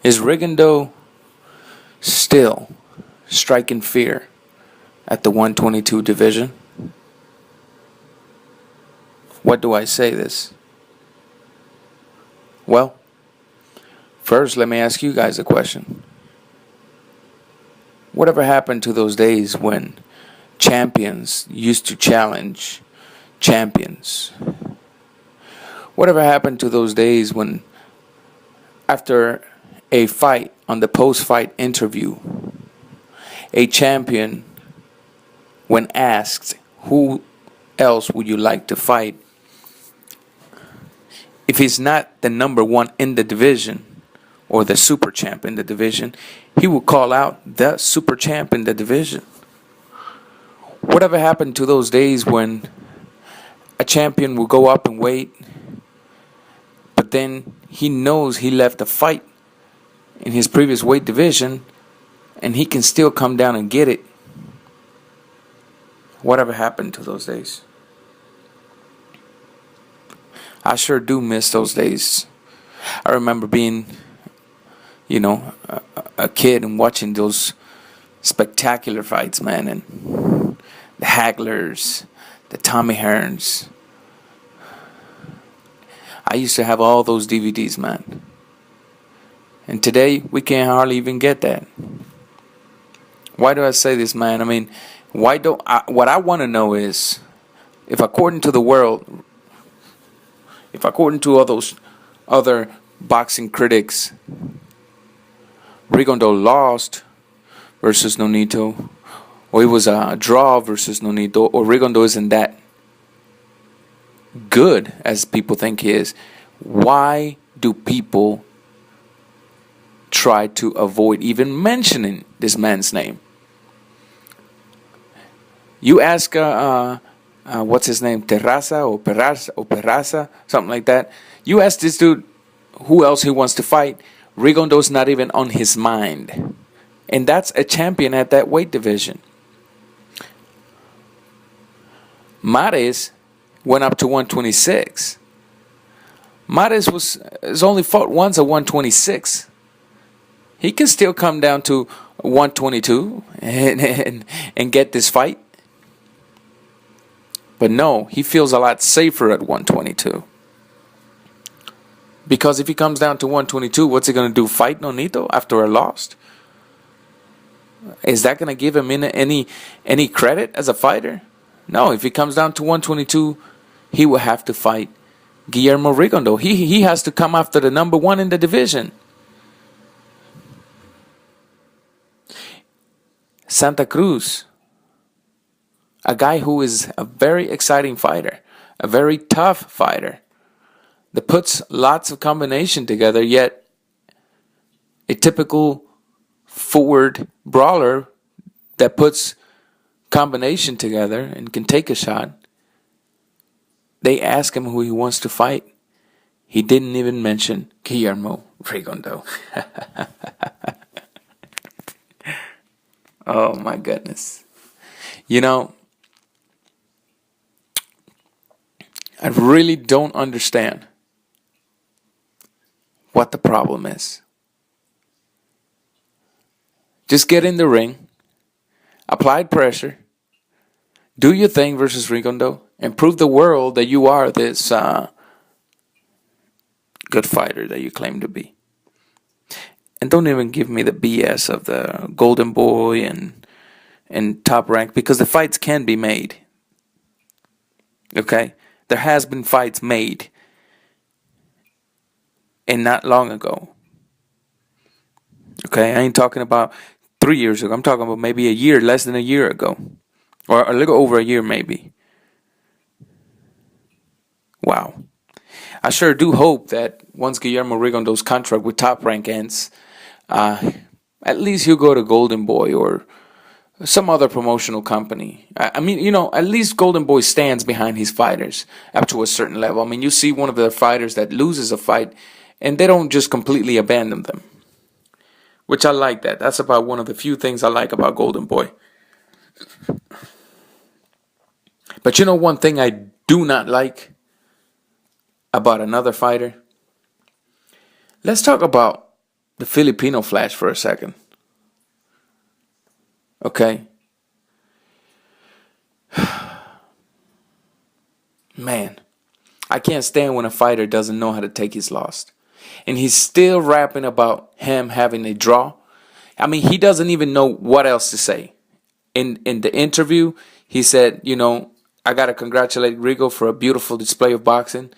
Is Rigondeaux still striking fear at the 122 division? What do I say this? Well, first let me ask you guys a question. Whatever happened to those days when champions used to challenge champions? Whatever happened to those days when, after a fight, on the post-fight interview, a champion, when asked, who else would you like to fight? If he's not the number one in the division, or the super champ in the division, he will call out the super champ in the division. Whatever happened to those days when a champion will go up and weight, but then he knows he left a fight in his previous weight division, and he can still come down and get it? Whatever happened to those days? I sure do miss those days. I remember being, a kid and watching those spectacular fights, man, and the Haglers, the Tommy Hearns. I used to have all those DVDs, man. And today, we can't hardly even get that. Why do I say this, man? I mean, what I want to know is, if according to the world, if according to all those other boxing critics, Rigondeaux lost versus Nonito, or it was a draw versus Nonito, or Rigondeaux isn't that good as people think he is, why do people try to avoid even mentioning this man's name? You ask, what's his name, Terraza or Peraza, something like that. You ask this dude who else he wants to fight, Rigondeaux's not even on his mind. And that's a champion at that weight division. Mares went up to 126. Mares has only fought once at 126. He can still come down to 122 and get this fight. But no, he feels a lot safer at 122. Because if he comes down to 122, what's he going to do? Fight Nonito after a loss? Is that going to give him any credit as a fighter? No, if he comes down to 122, he will have to fight Guillermo Rigondeaux. He has to come after the number one in the division. Santa Cruz, a guy who is a very exciting fighter, a very tough fighter, that puts lots of combination together, yet a typical forward brawler that puts combination together and can take a shot. They ask him who he wants to fight. He didn't even mention Guillermo Rigondeaux. Oh my goodness. I really don't understand what the problem is. Just get in the ring, apply pressure, do your thing versus Rigondeaux, and prove the world that you are this good fighter that you claim to be. And don't even give me the BS of the Golden Boy and Top Rank, because the fights can be made. Okay? There has been fights made, and not long ago. Okay? I ain't talking about 3 years ago. I'm talking about maybe a year, less than a year ago. Or a little over a year maybe. Wow. I sure do hope that once Guillermo Rigondeaux's contract with Top Rank ends, at least he'll go to Golden Boy or some other promotional company. I mean, at least Golden Boy stands behind his fighters up to a certain level. I mean, you see one of their fighters that loses a fight, and they don't just completely abandon them. Which I like that. That's about one of the few things I like about Golden Boy. But one thing I do not like about another fighter? Let's talk about the Filipino flash for a second. Okay? Man, I can't stand when a fighter doesn't know how to take his loss. And he's still rapping about him having a draw. I mean, he doesn't even know what else to say. In the interview, he said, I got to congratulate Rigo for a beautiful display of boxing.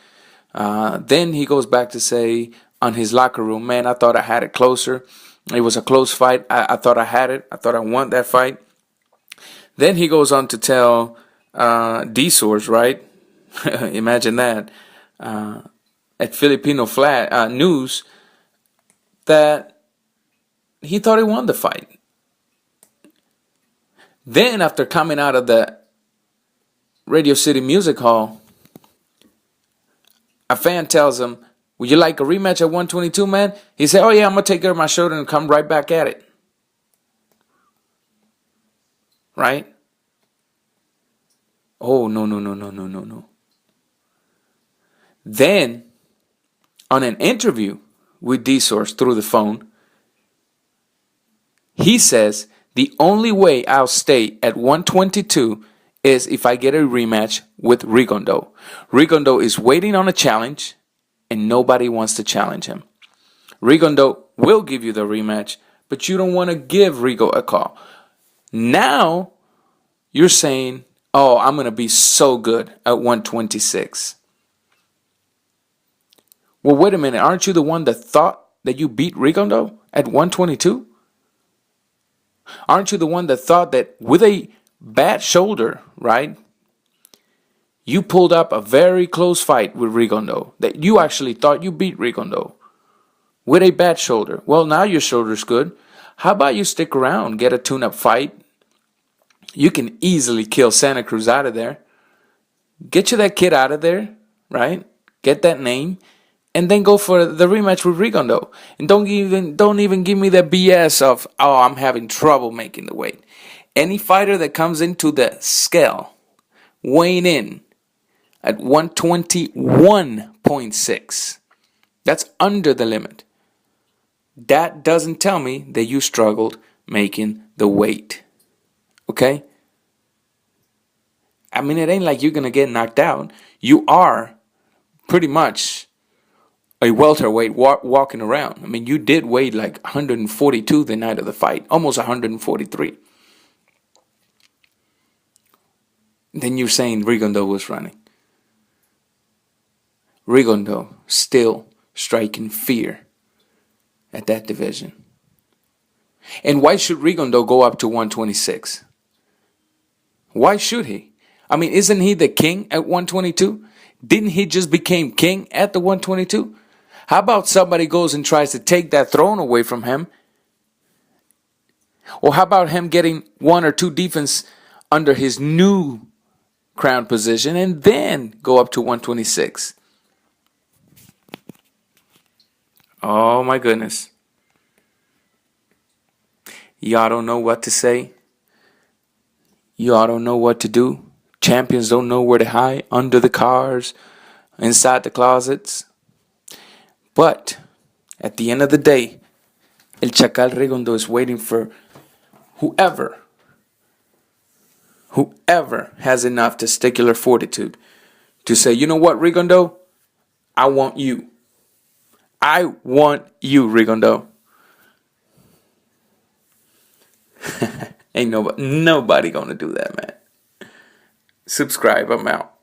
Then he goes back to say on his locker room, man, I thought I had it closer. It was a close fight. I thought I had it. I thought I won that fight. Then he goes on to tell D-Source, right? Imagine that. At Filipino News that he thought he won the fight. Then after coming out of the Radio City Music Hall, a fan tells him, would you like a rematch at 122, man? He said, oh yeah, I'm going to take care of my shoulder and come right back at it. Right? Oh, no. Then, on an interview with D-Source through the phone, he says, the only way I'll stay at 122 is if I get a rematch with Rigondeaux. Rigondeaux is waiting on a challenge, and nobody wants to challenge him. Rigondeaux will give you the rematch, but you don't want to give Rigo a call. Now, you're saying, oh, I'm going to be so good at 126. Well, wait a minute. Aren't you the one that thought that you beat Rigondeaux at 122? Aren't you the one that thought that with a bad shoulder, right, you pulled up a very close fight with Rigondeaux, that you actually thought you beat Rigondeaux with a bad shoulder? Well, now your shoulder's good. How about you stick around, get a tune-up fight? You can easily kill Santa Cruz out of there. Get you that kid out of there, right? Get that name. And then go for the rematch with Rigondeaux. And don't even give me the BS of, oh, I'm having trouble making the weight. Any fighter that comes into the scale weighing in at 121.6, that's under the limit. That doesn't tell me that you struggled making the weight. Okay? I mean, it ain't like you're going to get knocked out. You are pretty much a welterweight walking around. I mean, you did weigh like 142 the night of the fight, almost 143. Then you're saying Rigondeaux was running. Rigondeaux still striking fear at that division. And why should Rigondeaux go up to 126? Why should he? I mean, isn't he the king at 122? Didn't he just become king at the 122? How about somebody goes and tries to take that throne away from him? Or how about him getting one or two defense under his new crown position and then go up to 126? Oh my goodness. Y'all don't know what to say. Y'all don't know what to do. Champions don't know where to hide, under the cars, inside the closets. But at the end of the day, El Chacal Rigondeaux is waiting for whoever has enough testicular fortitude to say, you know what, Rigondeaux? I want you. I want you, Rigondeaux. Ain't nobody gonna do that, man. Subscribe. I'm out.